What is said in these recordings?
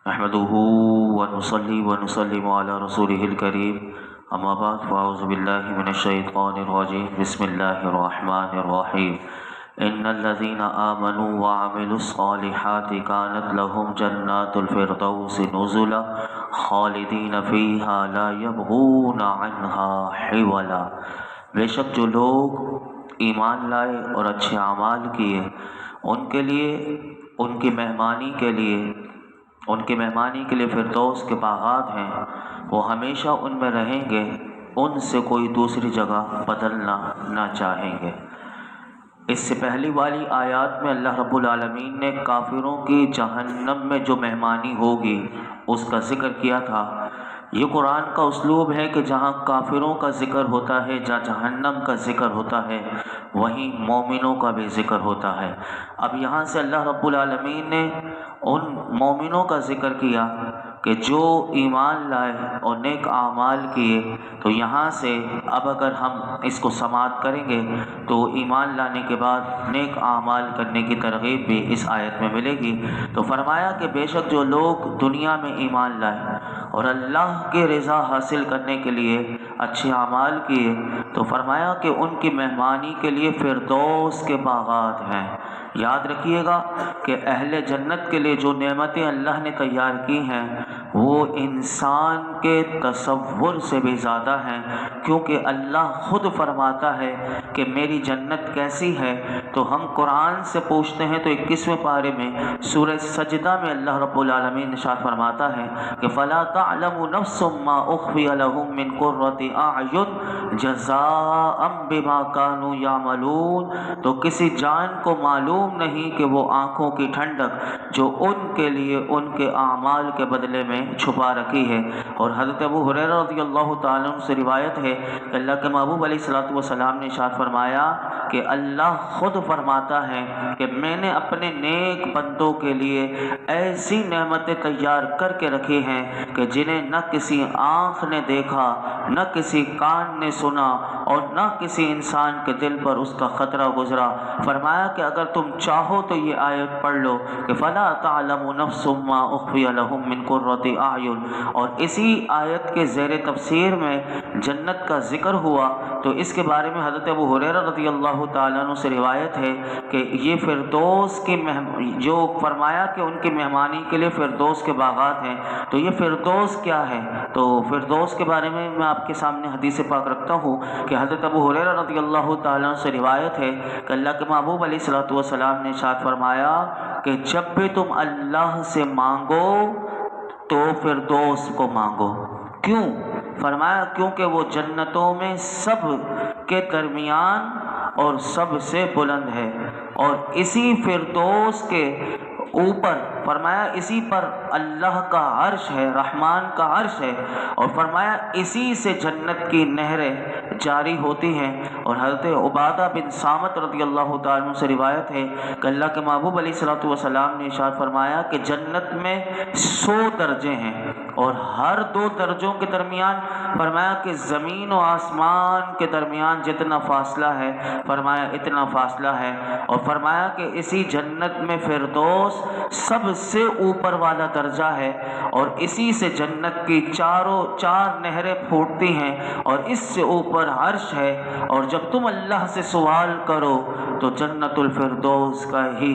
نحمده ونصلي ونسلم على رسوله الكريم اما بعد فاعوذ بالله من الشيطان الرجيم بسم الله الرحمن الرحيم ان الذين آمنوا وعملوا الصالحات كانت لهم جنات الفردوس نزلا خالدين فيها لا يبغون عنها حولا۔ بے شک جو لوگ ایمان لائے اور اچھے اعمال کیے ان کے لیے ان کی مہمانی کے لیے فردوس کے باغات ہیں، وہ ہمیشہ ان میں رہیں گے، ان سے کوئی دوسری جگہ بدلنا نہ چاہیں گے۔ اس سے پہلی والی آیات میں اللہ رب العالمین نے کافروں کی جہنم میں جو مہمانی ہوگی اس کا ذکر کیا تھا۔ یہ قرآن کا اسلوب ہے کہ جہاں کافروں کا ذکر ہوتا ہے، جہاں جہنم کا ذکر ہوتا ہے، وہیں مومنوں کا بھی ذکر ہوتا ہے۔ اب یہاں سے اللہ رب العالمین نے ان مومنوں کا ذکر کیا کہ جو ایمان لائے اور نیک اعمال کیے، تو یہاں سے اب اگر ہم اس کو سماعت کریں گے تو ایمان لانے کے بعد نیک اعمال کرنے کی ترغیب بھی اس آیت میں ملے گی۔ تو فرمایا کہ بے شک جو لوگ دنیا میں ایمان لائے اور اللہ کی رضا حاصل کرنے کے لیے اچھے اعمال کیے، تو فرمایا کہ ان کی مہمانی کے لیے فردوس کے باغات ہیں۔ یاد رکھیے گا کہ اہل جنت کے لیے جو نعمتیں اللہ نے تیار کی ہیں وہ انسان کے تصور سے بھی زیادہ ہیں، کیونکہ اللہ خود فرماتا ہے کہ میری جنت کیسی ہے۔ تو ہم قرآن سے پوچھتے ہیں تو 21ویں پارے میں سورہ سجدہ میں اللہ رب العالمین ارشاد فرماتا ہے کہ فَلَا تَعْلَمُ نَفْسٌ مَّا أُخْفِيَ لَهُم مِّن قُرَّةِ أَعْيُنٍ جَزَاءً بِمَا كَانُوا يَعْمَلُونَ۔ تو کسی جان کو معلوم نہیں کہ وہ آنکھوں کی ٹھنڈک جو ان کے لیے ان کے اعمال کے بدلے میں چھپا رکھی ہے۔ اور حضرت ابو ہریرہ رضی اللہ تعالیٰ عنہ سے روایت ہے کہ اللہ کے محبوب علیہ الصلوۃ والسلام نے ارشاد فرمایا کہ اللہ خود فرماتا ہے کہ میں نے اپنے نیک بندوں کے لیے ایسی نعمتیں تیار کر کے رکھی ہیں کہ جنہیں نہ کسی آنکھ نے دیکھا، نہ کسی کان نے سنا، اور نہ کسی انسان کے دل پر اس کا خطرہ گزرا۔ فرمایا کہ اگر تم چاہو تو یہ آیت پڑھ لو کہ فَلَا تَعْلَمُ نَفْسٌ مَّا أُخْفِيَ لَهُم مِّن قُرَّةِ أَعْيُنٍ، اور اسی آیت کے زیر تفسیر میں جنت کا ذکر ہوا۔ تو اس کے بارے میں حضرت ابو ہریرہ رضی اللہ تعالیٰ عنہ سے روایت ہے کہ یہ فردوس کی جو فرمایا کہ ان کی مہمانی کے لیے فردوس کے باغات ہیں، تو یہ فردوس کیا ہے؟ تو فردوس کے بارے میں آپ کے سامنے حدیث پاک رکھتا ہوں کہ حضرت ابو ہریرہ رضی اللہ تعالیٰ عنہ سے روایت ہے کہ اللہ کے محبوب علیہ الصلوۃ والسلام نے ارشاد فرمایا کہ جب بھی تم اللہ سے مانگو تو فردوس کو مانگو۔ کیوں؟ فرمایا کیونکہ وہ جنتوں میں سب کے درمیان اور سب سے بلند ہے، اور اسی فردوس کے اوپر فرمایا اسی پر اللہ کا عرش ہے، رحمان کا عرش ہے، اور فرمایا اسی سے جنت کی نہریں جاری ہوتی ہیں۔ اور حضرت عبادہ بن صامت رضی اللہ تعالیٰ عنہ سے روایت ہے کہ اللہ کے محبوب علیہ الصلوۃ والسلام نے ارشاد فرمایا کہ جنت میں 100 درجے ہیں، اور ہر 2 درجوں کے درمیان فرمایا کہ زمین و آسمان کے درمیان جتنا فاصلہ ہے فرمایا اتنا فاصلہ ہے، اور فرمایا کہ اسی جنت میں فردوس سب سے اوپر والا درجہ ہے، اور اسی سے جنت کی 4 نہریں پھوٹتی ہیں، اور اس سے اوپر عرش ہے۔ اور جب تم اللہ سے سوال کرو تو جنت الفردوس کا ہی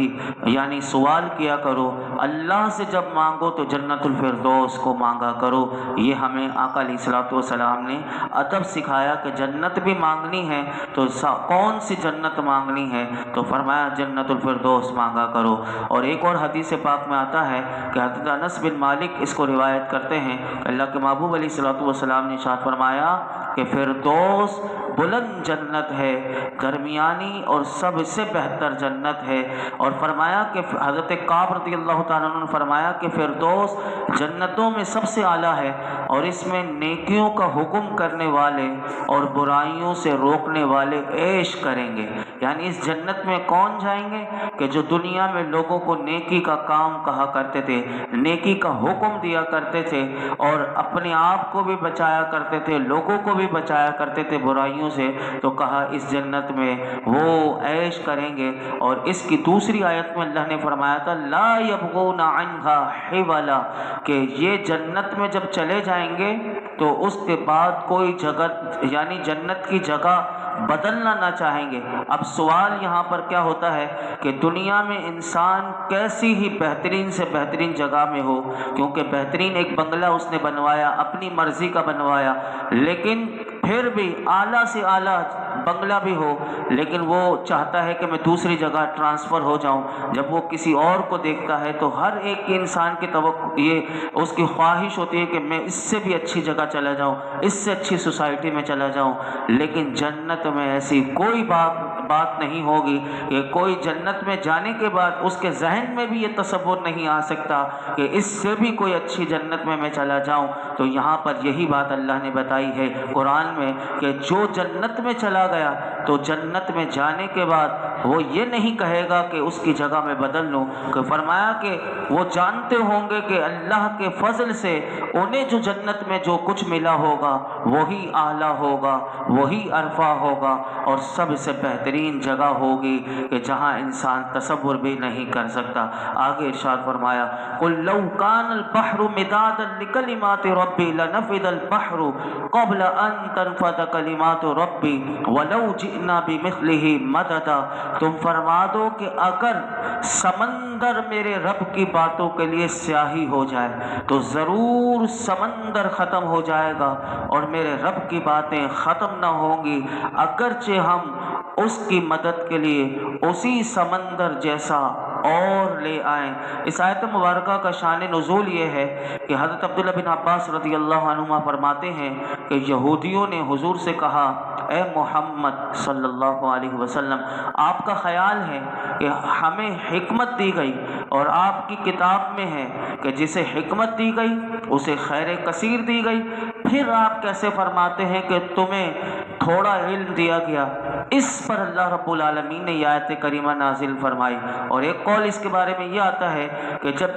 یعنی سوال کیا کرو، اللہ سے جب مانگو تو جنت الفردوس کو مانگا کرو۔ یہ ہمیں آقا علیہ الصلوۃ والسلام نے ادب سکھایا کہ جنت بھی مانگنی ہے تو کون سی جنت مانگنی ہے؟ تو فرمایا جنت الفردوس مانگا کرو۔ اور ایک اور حدیث پاک میں آتا ہے کہ حضرت انس بن مالک اس کو روایت کرتے ہیں کہ اللہ کے محبوب علیہ الصلوۃ والسلام نے ارشاد فرمایا کہ فردوس بلند جنت ہے، درمیانی اور سب سے بہتر جنت ہے۔ اور فرمایا کہ حضرت کعب رضی اللہ تعالیٰ عنہ نے فرمایا کہ فردوس جنتوں میں سب سے اعلیٰ ہے، اور اس میں نیکیوں کا حکم کرنے والے اور برائیوں سے روکنے والے عیش کریں گے۔ یعنی اس جنت میں کون جائیں گے کہ جو دنیا میں لوگوں کو نیکی کا کام کہا کرتے تھے، نیکی کا حکم دیا کرتے تھے، اور اپنے آپ کو بھی بچایا کرتے تھے، لوگوں کو بھی بھی بچایا کرتے تھے برائیوں سے، تو کہا اس جنت میں وہ عیش کریں گے۔ اور اس کی دوسری آیت میں اللہ نے فرمایا تھا لا یبغون عنہا حولا، کہ یہ جنت میں جب چلے جائیں گے تو اس کے بعد کوئی جگہ یعنی جنت کی جگہ بدلنا نہ چاہیں گے۔ اب سوال یہاں پر کیا ہوتا ہے کہ دنیا میں انسان کیسی ہی بہترین سے بہترین جگہ میں ہو، کیونکہ بہترین ایک بنگلہ اس نے بنوایا، اپنی مرضی کا بنوایا، لیکن پھر بھی اعلیٰ سے اعلیٰ بنگلہ بھی ہو، لیکن وہ چاہتا ہے کہ میں دوسری جگہ ٹرانسفر ہو جاؤں۔ جب وہ کسی اور کو دیکھتا ہے تو ہر ایک انسان کی توقع یہ اس کی خواہش ہوتی ہے کہ میں اس سے بھی اچھی جگہ چلا جاؤں، اس سے اچھی سوسائٹی میں چلا جاؤں۔ لیکن جنت میں ایسی کوئی بات نہیں ہوگی کہ کوئی جنت میں جانے کے بعد اس کے ذہن میں بھی یہ تصور نہیں آ سکتا کہ اس سے بھی کوئی اچھی جنت میں چلا جاؤں۔ تو یہاں پر یہی بات اللہ نے بتائی ہے قرآن میں کہ جو جنت میں چلا گیا تو جنت میں جانے کے بعد وہ یہ نہیں کہے گا کہ اس کی جگہ میں بدل لوں، کہ فرمایا کہ وہ جانتے ہوں گے کہ اللہ کے فضل سے انہیں جو جنت میں جو کچھ ملا ہوگا وہی اعلیٰ ہوگا، وہی عرفہ ہوگا، اور سب سے بہترین جگہ ہوگی کہ جہاں انسان تصور بھی نہیں کر سکتا۔ آگے ارشاد فرمایا قُلْ لَوْ كَانَ الْبَحْرُ مِدَادًا لِكَلِمَاتِ رَبِّي لَنَفِدَ الْبَحْرُ قَبْلَ أَن تَنفَدَ كَلِمَاتُ رَبِّي وَلَوْ جِئْنَا بِمِثْلِهِ مَدَدًا، تم فرما دو کہ اگر سمندر میرے رب کی باتوں کے لیے سیاہی ہو جائے تو ضرور سمندر ختم ہو جائے گا اور میرے رب کی باتیں ختم نہ ہوں گی، اگرچہ ہم اس کی مدد کے لیے اسی سمندر جیسا اور لے آئیں۔ اس آیت مبارکہ کا شان نزول یہ ہے کہ حضرت عبداللہ بن عباس رضی اللہ عنہما فرماتے ہیں کہ یہودیوں نے حضور سے کہا اے محمد صلی اللہ علیہ وسلم، آپ کا خیال ہے کہ ہمیں حکمت دی گئی اور آپ کی کتاب میں ہے کہ جسے حکمت دی گئی اسے خیر کثیر دی گئی، پھر آپ کیسے فرماتے ہیں کہ تمہیں تھوڑا علم دیا گیا؟ اس پر اللہ رب العالمین نے یہ آیت کریمہ نازل فرمائی۔ اور ایک قول اس کے بارے میں یہ آتا ہے کہ جب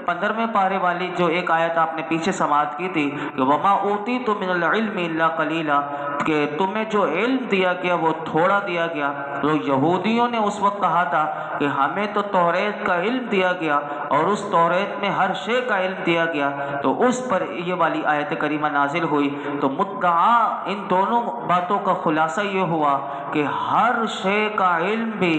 15ویں پارے والی جو ایک آیت آپ نے پیچھے سماعت کی تھی کہ وَمَا أُوتِيتُم مِّنَ الْعِلْمِ إِلَّا قَلِيلًا، کہ تمہیں جو علم دیا گیا وہ تھوڑا دیا گیا، تو یہودیوں نے اس وقت کہا تھا کہ ہمیں تو توریت کا علم دیا گیا اور اس توریت میں ہر شے کا علم دیا گیا، تو اس پر یہ والی آیت کریمہ نازل ہوئی۔ تو مدعا ان دونوں باتوں کا خلاصہ یہ ہوا کہ ہر شے کا علم بھی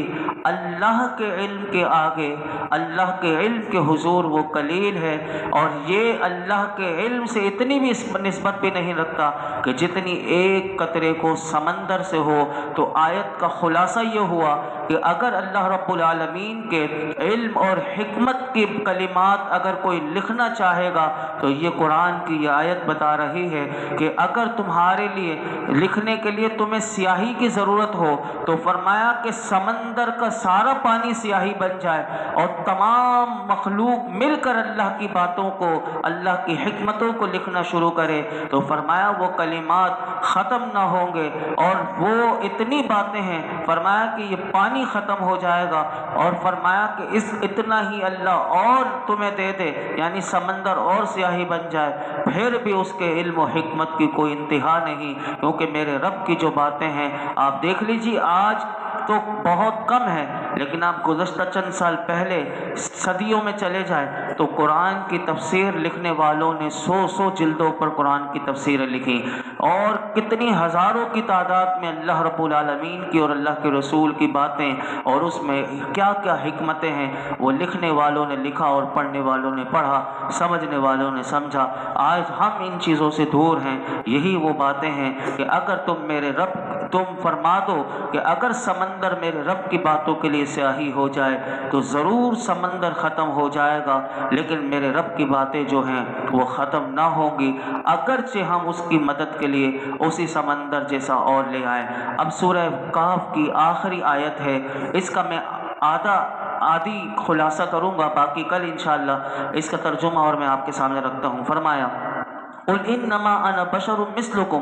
اللہ کے علم کے آگے، اللہ کے علم کے حضور وہ قلیل ہے، اور یہ اللہ کے علم سے اتنی بھی نسبت بھی نہیں رکھتا کہ جتنی ایک قطرے کو سمندر سے ہو۔ تو آیت کا خلاصہ یہ ہوا کہ اگر اللہ رب العالمین کے علم اور حکمت کی کلمات اگر کوئی لکھنا چاہے گا تو یہ قرآن کی یہ آیت بتا رہی ہے کہ اگر تمہارے لیے لکھنے کے لیے تمہیں سیاہی کی ضرورت ہو تو فرمایا کہ سمندر کا سارا پانی سیاہی بن جائے اور تمام مخلوق مل کر اللہ کی باتوں کو، اللہ کی حکمتوں کو لکھنا شروع کرے تو فرمایا وہ کلمات ختم نہ ہوں گے، اور وہ اتنی باتیں ہیں فرمایا کہ یہ پانی ختم ہو جائے گا، اور فرمایا کہ اس اتنا ہی اللہ اور تمہیں دے دے یعنی سمندر اور سیاہی بن جائے، پھر بھی اس کے علم و حکمت کی کوئی انتہا نہیں، کیونکہ میرے رب کی جو باتیں ہیں آپ دیکھ لیجیے آج تو بہت کم ہے، لیکن آپ گزشتہ چند سال پہلے صدیوں میں چلے جائیں تو قرآن کی تفسیر لکھنے والوں نے 100 جلدوں پر قرآن کی تفسیریں لکھی، اور کتنی ہزاروں کی تعداد میں اللہ رب العالمین کی اور اللہ کے رسول کی باتیں اور اس میں کیا کیا حکمتیں ہیں وہ لکھنے والوں نے لکھا اور پڑھنے والوں نے پڑھا، سمجھنے والوں نے سمجھا۔ آج ہم ان چیزوں سے دور ہیں۔ یہی وہ باتیں ہیں کہ اگر تم فرما دو کہ اگر سمندر میرے رب کی باتوں کے لیے سیاہی ہو جائے تو ضرور سمندر ختم ہو جائے گا، لیکن میرے رب کی باتیں جو ہیں وہ ختم نہ ہوں گی، اگرچہ ہم اس کی مدد کے لیے اسی سمندر جیسا اور لے آئیں۔ اب سورہ کہف کی آخری آیت ہے، اس کا میں آدھی خلاصہ کروں گا، باقی کل انشاءاللہ اس کا ترجمہ اور میں آپ کے سامنے رکھتا ہوں۔ فرمایا قُلْ إِنَّمَا أَنَا بَشَرٌ مِثْلُكُمْ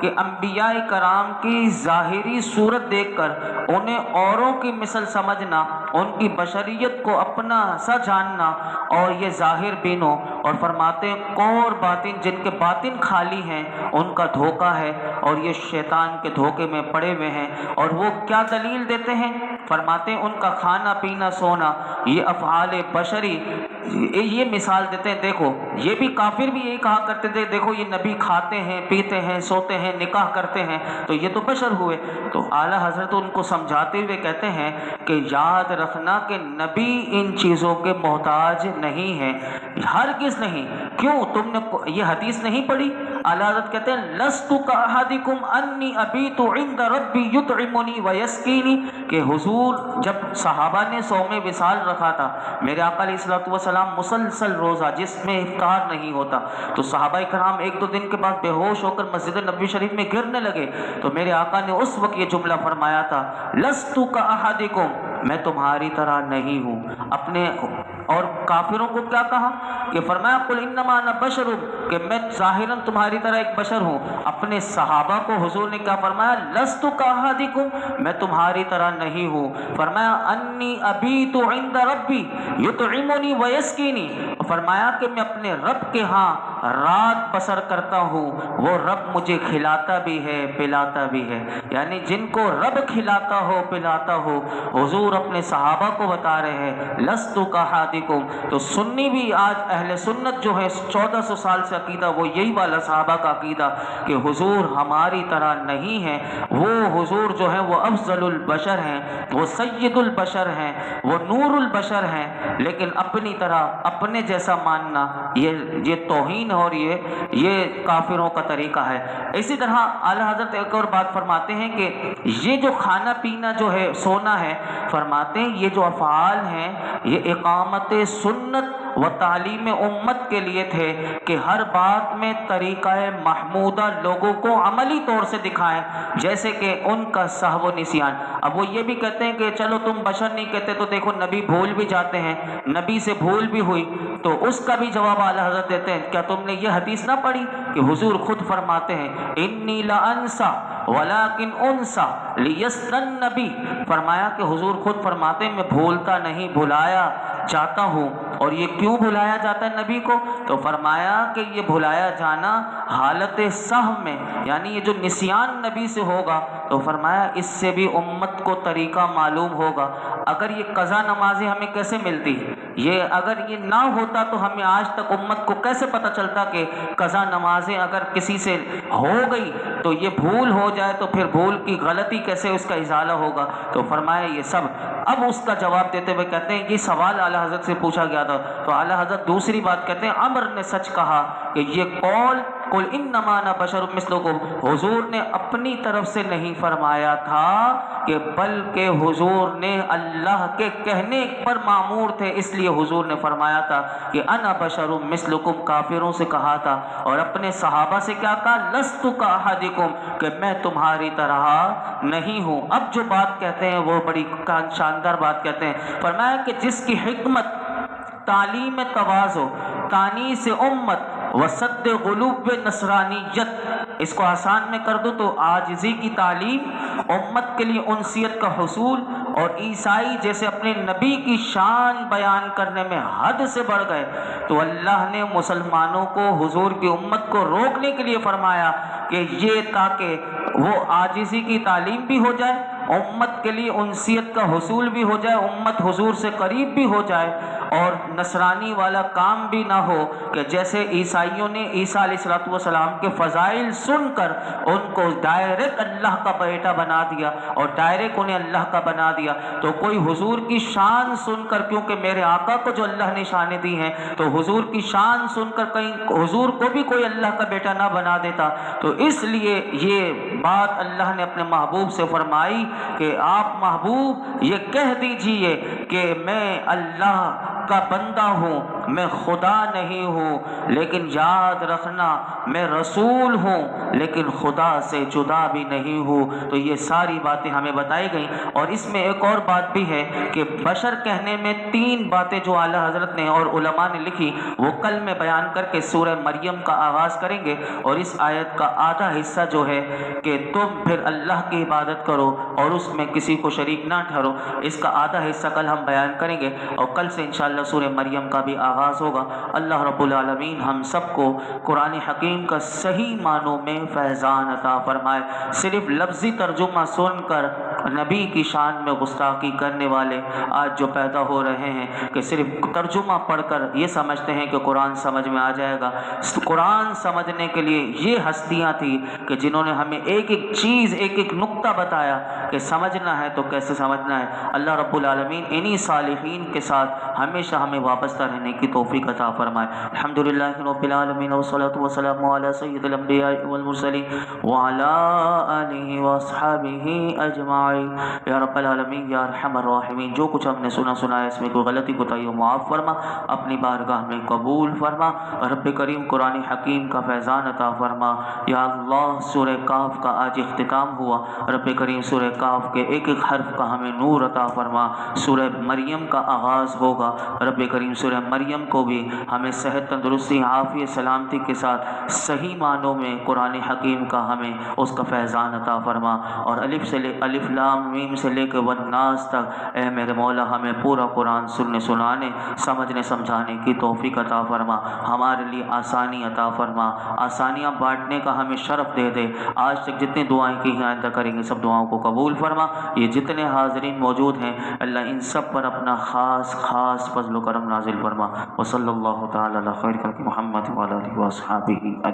کہ انبیاء کرام کی ظاہری صورت دیکھ کر انہیں اوروں کی مثل سمجھنا، ان کی بشریت کو اپنا سا جاننا اور یہ ظاہر بینوں، اور فرماتے ہیں کور باطن، جن کے باطن خالی ہیں ان کا دھوکہ ہے اور یہ شیطان کے دھوکے میں پڑے ہوئے ہیں۔ اور وہ کیا دلیل دیتے ہیں؟ فرماتے ہیں ان کا کھانا پینا سونا، یہ افعال بشری، یہ مثال دیتے ہیں۔ دیکھو یہ بھی کافر بھی یہی کہا کرتے تھے، دیکھو یہ نبی کھاتے ہیں پیتے ہیں سوتے ہیں نکاح کرتے ہیں تو یہ تو بشر ہوئے۔ تو اعلیٰ حضرت ان کو سمجھاتے ہوئے کہتے ہیں کہ یاد رکھنا کہ نبی ان چیزوں کے محتاج نہیں ہیں، ہرگز نہیں۔ کیوں؟ تم نے یہ حدیث نہیں پڑھی؟ اعلیٰ حضرت کہتے ہیں لست کاحدکم انی ابیت عند ربی یطعمنی ویسقینی، کہ حضور جب صحابہ نے صوم وصال رکھا تھا، میرے آقا علیہ الصلوۃ والسلام مسلسل روزہ جس میں افطار نہیں ہوتا، تو صحابہ کرام ایک دو دن کے بعد بے ہوش ہو کر مسجد نبوی شریف میں گرنے لگے، تو میرے آقا نے اس وقت یہ جملہ فرمایا تھا لست کاحدکم، میں تمہاری طرح نہیں ہوں۔ اپنے اور کافروں کو کیا کہا کہ فرمایا قل انما انا بشر، کہ میں ظاہراً تمہاری طرح ایک بشر ہوں۔ اپنے صحابہ کو حضور نے کیا فرمایا؟ لست کاحدکم، میں تمہاری طرح نہیں ہوں۔ فرمایا انی ابیت عند ربی یطعمنی ویسقینی، فرمایا کہ میں اپنے رب کے ہاں رات بسر کرتا ہوں، وہ رب مجھے کھلاتا بھی ہے پلاتا بھی ہے۔ یعنی جن کو رب کھلاتا ہو پلاتا ہو، حضور اپنے صحابہ کو بتا رہے ہیں لست کاحدکم۔ تو سنی بھی آج اہل سنت جو ہے 1400 سال سے عقیدہ وہ یہی والا صحابہ کا عقیدہ کہ حضور ہماری طرح نہیں ہے، وہ حضور جو ہے وہ افضل البشر ہیں، وہ سید البشر ہیں، وہ نور البشر ہیں، لیکن اپنی طرح اپنے جیسا ماننا یہ توہین اور یہ کافروں کا طریقہ ہے۔ اسی طرح اعلیٰ حضرت ایک اور بات فرماتے ہیں کہ یہ جو کھانا پینا جو ہے سونا ہے، فرماتے ہیں یہ جو افعال ہیں یہ اقامت سنت و تعلیم امت کے لیے تھے کہ ہر بات میں طریقہ محمودہ لوگوں کو عملی طور سے دکھائیں، جیسے کہ ان کا سہو و نسیان۔ اب وہ یہ بھی کہتے ہیں کہ چلو تم بشر نہیں کہتے تو دیکھو نبی بھول بھی جاتے ہیں، نبی سے بھول بھی ہوئی، تو اس کا بھی جواب اعلیٰ حضرت دیتے ہیں کیا تم نے یہ حدیث نہ پڑھی کہ حضور خود فرماتے ہیں انی لانسا ولیکن انسا لیسن النبی، فرمایا کہ حضور خود فرماتے ہیں میں بھولتا نہیں بھلایا جاتا ہوں۔ اور یہ کیوں بھلایا جاتا ہے نبی کو؟ تو فرمایا کہ یہ بھلایا جانا حالت سہو میں، یعنی یہ جو نسیان نبی سے ہوگا تو فرمایا اس سے بھی امت کو طریقہ معلوم ہوگا۔ اگر یہ قضا نمازیں ہمیں کیسے ملتی؟ اگر یہ نہ ہوتا تو ہمیں آج تک امت کو کیسے پتہ چلتا کہ قضا نمازیں اگر کسی سے ہو گئی تو یہ بھول ہو جائے تو پھر بھول کی غلطی کیسے اس کا ازالہ ہوگا؟ تو فرمایا یہ سب۔ اب اس کا جواب دیتے ہوئے کہتے ہیں یہ سوال اعلیٰ حضرت سے پوچھا گیا تھا، تو اعلیٰ حضرت دوسری بات کہتے ہیں عمر نے سچ کہا کہ یہ قول قل انما انا بشر مثلکم حضور نے اپنی طرف سے نہیں فرمایا تھا کہ بلکہ حضور نے اللہ کے کہنے پر مامور تھے، اس لیے حضور نے فرمایا تھا کہ انا بشر مثلکم، کافروں سے کہا تھا، اور اپنے صحابہ سے کیا کہا؟ لست کاحدکم، کہ میں تمہاری طرح نہیں ہوں۔ اب جو بات کہتے ہیں وہ بڑی شاندار بات کہتے ہیں، فرمایا کہ جس کی حکمت تعلیم تواضع، تانیث امت، وسد غلوب نصرانیت، اس کو آسان میں کر دو تو عاجزی کی تعلیم، امت کے لیے انسیت کا حصول، اور عیسائی جیسے اپنے نبی کی شان بیان کرنے میں حد سے بڑھ گئے، تو اللہ نے مسلمانوں کو حضور کی امت کو روکنے کے لیے فرمایا کہ یہ تاکہ وہ عاجزی کی تعلیم بھی ہو جائے، امت کے لیے انسیت کا حصول بھی ہو جائے، امت حضور سے قریب بھی ہو جائے، اور نصرانی والا کام بھی نہ ہو کہ جیسے عیسائیوں نے عیسیٰ علیہ السلام کے فضائل سن کر ان کو ڈائریکٹ اللہ کا بیٹا بنا دیا اور ڈائریکٹ انہیں اللہ کا بنا دیا، تو کوئی حضور کی شان سن کر، کیونکہ میرے آقا کو جو اللہ نے شانیں دی ہیں، تو حضور کی شان سن کر کہیں حضور کو بھی کوئی اللہ کا بیٹا نہ بنا دیتا، تو اس لیے یہ بات اللہ نے اپنے محبوب سے فرمائی کہ آپ محبوب یہ کہہ دیجئے کہ میں اللہ کا بندہ ہوں، میں خدا نہیں ہوں، لیکن یاد رکھنا میں رسول ہوں لیکن خدا سے جدا بھی نہیں ہوں۔ تو یہ ساری باتیں ہمیں بتائی گئیں، اور اس میں ایک اور بات بھی ہے کہ بشر کہنے میں 3 باتیں جو اعلیٰ حضرت نے اور علماء نے لکھی وہ کل میں بیان کر کے سورہ مریم کا آغاز کریں گے، اور اس آیت کا آدھا حصہ جو ہے کہ تم پھر اللہ کی عبادت کرو اور اس میں کسی کو شریک نہ ٹھہرو، اس کا آدھا حصہ کل ہم بیان کریں گے، اور کل سے انشاءاللہ سورہ مریم کا بھی آغاز ہوگا۔ اللہ رب العالمین ہم سب کو قرآن حکیم کا صحیح معنوں میں فیضان عطا فرمائے۔ صرف لفظی ترجمہ سن کر نبی کی شان میں گستاخی کرنے والے آج جو پیدا ہو رہے ہیں کہ صرف ترجمہ پڑھ کر یہ سمجھتے ہیں کہ قرآن سمجھ میں آ جائے گا۔ قرآن سمجھنے کے لیے یہ ہستیاں تھیں کہ جنہوں نے ہمیں ایک ایک چیز، ایک ایک نقطہ بتایا کہ سمجھنا ہے تو کیسے سمجھنا ہے۔ اللہ رب العالمین انہی صالحین کے ساتھ ہمیشہ ہمیں وابستہ رہنے کی توفیق عطا فرمائے۔ الحمدللہ رب العالمین والصلاۃ والسلام علی سید الانبیاء والمرسلین وعلی آلہ واصحابہ اجمعین۔ یا رب العالمین یا ارحم الراحمین، جو کچھ ہم نے سنا ہے اس میں کوئی غلطی کوتاہی ہو معاف فرما، اپنی بارگاہ میں قبول فرما۔ رب کریم قرآن حکیم کا فیضان عطا فرما۔ یا اللہ سورہ کاف کا آج اختتام ہوا، رب کریم سورہ کاف کے ایک ایک حرف کا ہمیں نور عطا فرما۔ سورہ مریم کا آغاز ہوگا، رب کریم سورہ مریم کو بھی ہمیں صحت، تندرستی، عافیت، سلامتی کے ساتھ صحیح معنوں میں قرآن حکیم کا ہمیں اس کا فیضان عطا فرما، اور الف لام میم سے لے کے والناس تک اے میرے مولا ہمیں پورا قرآن سنانے، سمجھنے، سمجھانے کی توفیق عطا فرما۔ ہمارے لیے آسانی عطا فرما، آسانیاں بانٹنے کا ہمیں شرف دے دے۔ آج تک جتنی دعائیں کی ہیں آئندہ کریں گے سب دعاؤں کو قبول فرما۔ یہ جتنے حاضرین موجود ہیں اللہ ان سب پر اپنا خاص فضل و کرم نازل فرما۔ وصلی اللہ تعالی علی خیر خلق محمد وعلی آلہ واصحابہ